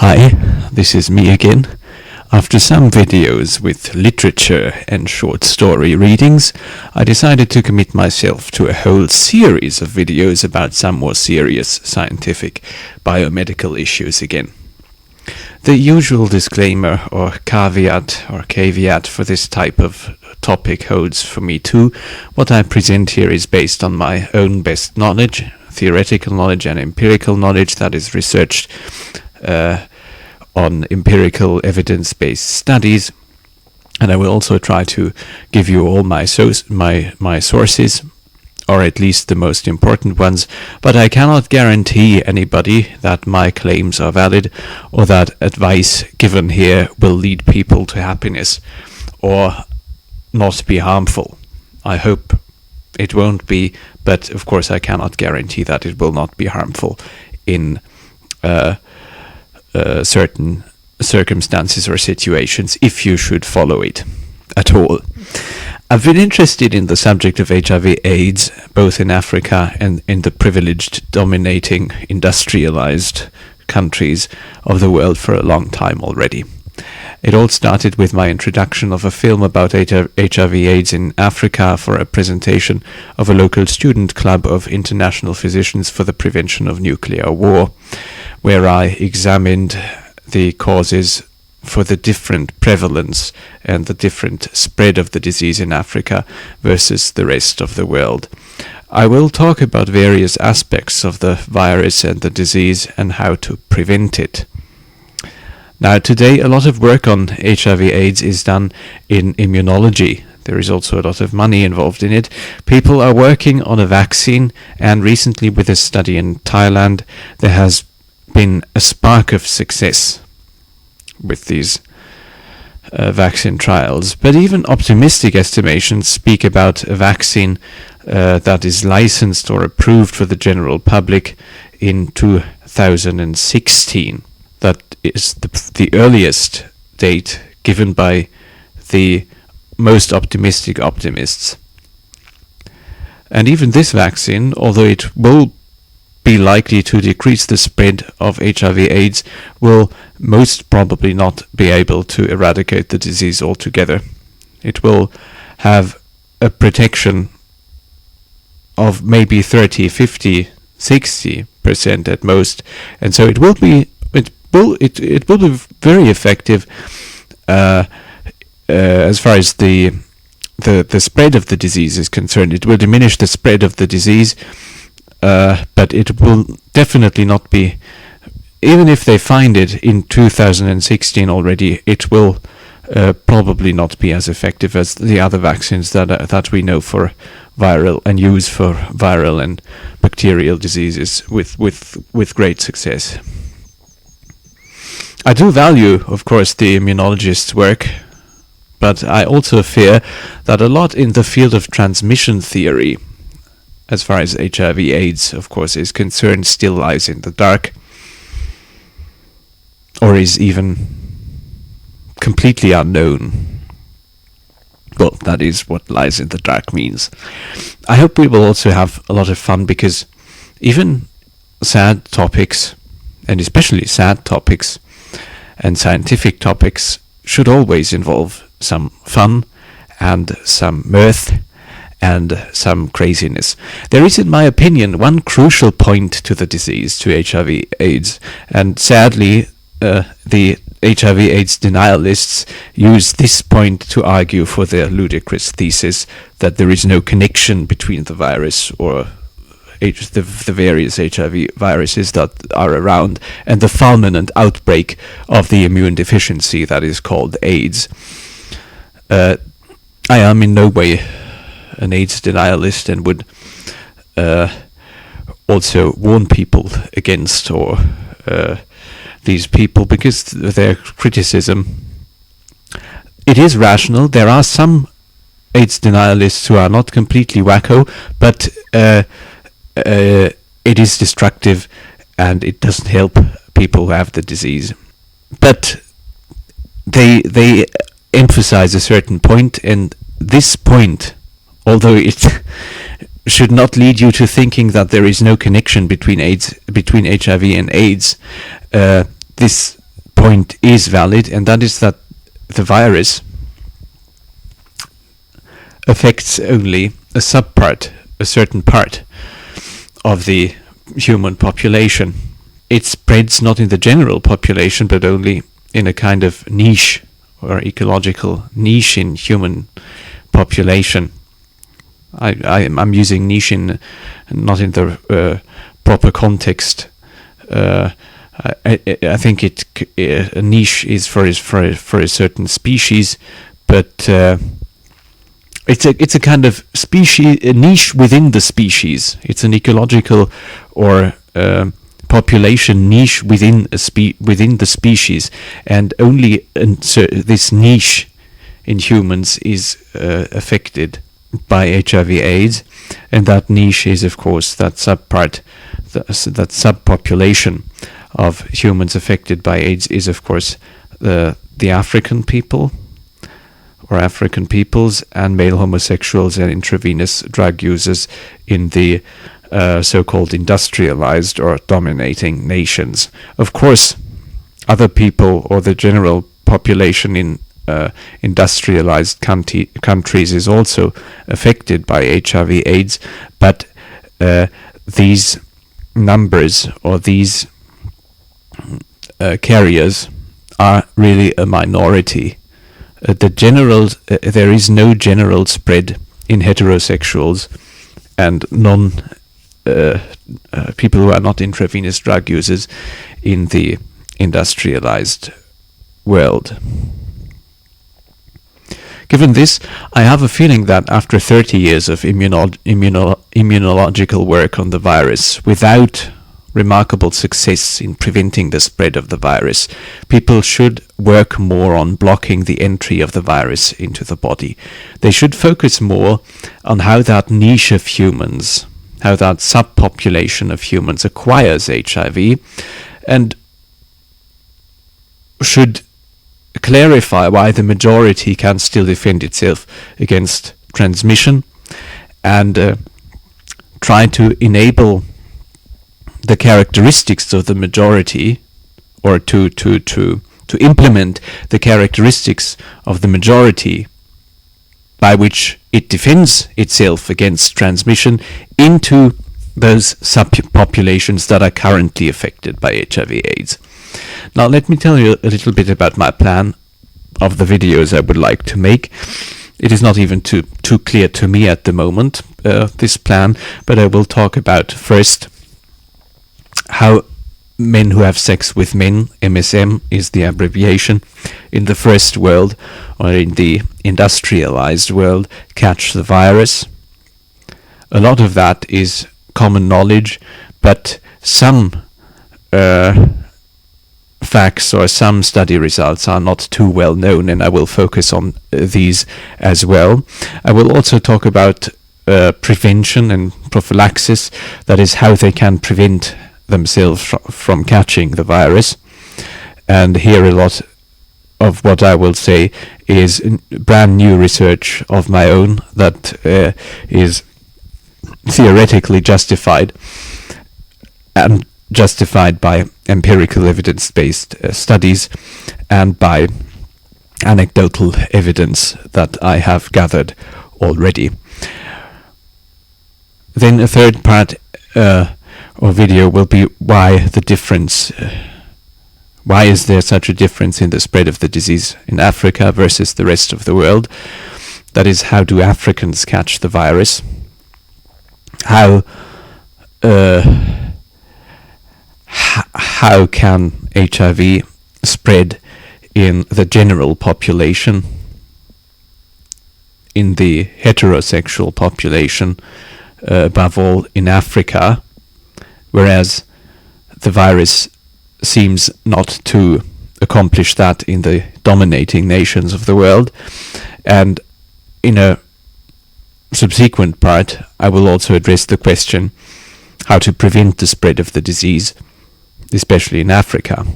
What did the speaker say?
Hi, this is me again. After some videos with literature and short story readings, I decided to commit myself to a whole series of videos about some more serious scientific biomedical issues again. The usual disclaimer or caveat for this type of topic holds for me too. What I present here is based on my own best knowledge, theoretical knowledge and empirical knowledge that is researched on empirical evidence-based studies, and I will also try to give you all my sources, or at least the most important ones, but I cannot guarantee anybody that my claims are valid or that advice given here will lead people to happiness or not be harmful. I hope it won't be, but of course I cannot guarantee that it will not be harmful in certain circumstances or situations if you should follow it at all. I've been interested in the subject of HIV/AIDS both in Africa and in the privileged, dominating, industrialized countries of the world for a long time already. It all started with my introduction of a film about HIV/AIDS in Africa for a presentation of a local student club of international physicians for the prevention of nuclear war, where I examined the causes for the different prevalence and the different spread of the disease in Africa versus the rest of the world. I will talk about various aspects of the virus and the disease and how to prevent it. Now, today a lot of work on HIV/AIDS is done in immunology. There is also a lot of money involved in it. People are working on a vaccine, and recently with a study in Thailand there has been a spark of success with these vaccine trials. But even optimistic estimations speak about a vaccine that is licensed or approved for the general public in 2016. That is the earliest date given by the most optimistic optimists. And even this vaccine, although it will be likely to decrease the spread of HIV/AIDS, will most probably not be able to eradicate the disease altogether. It will have a protection of maybe 30, 50, 60% at most, and so it will be very effective as far as the spread of the disease is concerned. It will diminish the spread of the disease, but it will definitely not be, even if they find it in 2016 already, it will probably not be as effective as the other vaccines that we know for viral and use for viral and bacterial diseases with great success. I do value, of course, the immunologist's work, but I also fear that a lot in the field of transmission theory, as far as HIV/AIDS, of course, is concerned, still lies in the dark, or is even completely unknown. Well, that is what lies in the dark means. I hope we will also have a lot of fun, because even sad topics, and especially sad topics, and scientific topics should always involve some fun and some mirth and some craziness. There is, in my opinion, one crucial point to the disease, to HIV/AIDS, and sadly the HIV/AIDS denialists use this point to argue for their ludicrous thesis that there is no connection between the virus or the various HIV viruses that are around and the fulminant outbreak of the immune deficiency that is called AIDS. I am in no way an AIDS denialist, and would also warn people against these people, because their criticism, it is rational. There are some AIDS denialists who are not completely wacko, but it is destructive and it doesn't help people who have the disease. But they emphasize a certain point, and this point, although it should not lead you to thinking that there is no connection between HIV and AIDS, this point is valid, and that is that the virus affects only a subpart, a certain part of the human population. It spreads not in the general population, but only in a kind of niche or ecological niche in human population. I'm using niche in not in the proper context. I think a niche is for a certain species, but it's a kind of species, a niche within the species. It's an ecological or population niche within within the species, and only this niche in humans is affected by HIV/AIDS, and that niche is, of course, that subpart, that subpopulation of humans affected by AIDS is, of course, the African people, or African peoples, and male homosexuals and intravenous drug users in the so-called industrialized or dominating nations. Of course, other people or the general population in industrialized countries is also affected by HIV/AIDS, but these numbers or these carriers are really a minority. There is no general spread in heterosexuals and people who are not intravenous drug users in the industrialized world. Given this, I have a feeling that after 30 years of immunological work on the virus, without remarkable success in preventing the spread of the virus, people should work more on blocking the entry of the virus into the body. They should focus more on how that niche of humans, how that subpopulation of humans acquires HIV, and should clarify why the majority can still defend itself against transmission, and try to enable the characteristics of the majority, or to implement the characteristics of the majority by which it defends itself against transmission into those subpopulations that are currently affected by HIV/AIDS. Now let me tell you a little bit about my plan of the videos I would like to make. It is not even too clear to me at the moment, this plan, but I will talk about first how men who have sex with men, MSM is the abbreviation, in the first world or in the industrialized world catch the virus. A lot of that is common knowledge, but some facts or some study results are not too well known, and I will focus on these as well. I will also talk about prevention and prophylaxis, that is how they can prevent themselves from catching the virus. And here a lot of what I will say is brand new research of my own that is theoretically justified, and justified by empirical evidence-based studies and by anecdotal evidence that I have gathered already. Then a third part or video will be why the difference. Why is there such a difference in the spread of the disease in Africa versus the rest of the world? That is, how do Africans catch the virus? How can HIV spread in the general population, in the heterosexual population, above all in Africa, whereas the virus seems not to accomplish that in the dominating nations of the world. And in a subsequent part, I will also address the question how to prevent the spread of the disease, especially in Africa.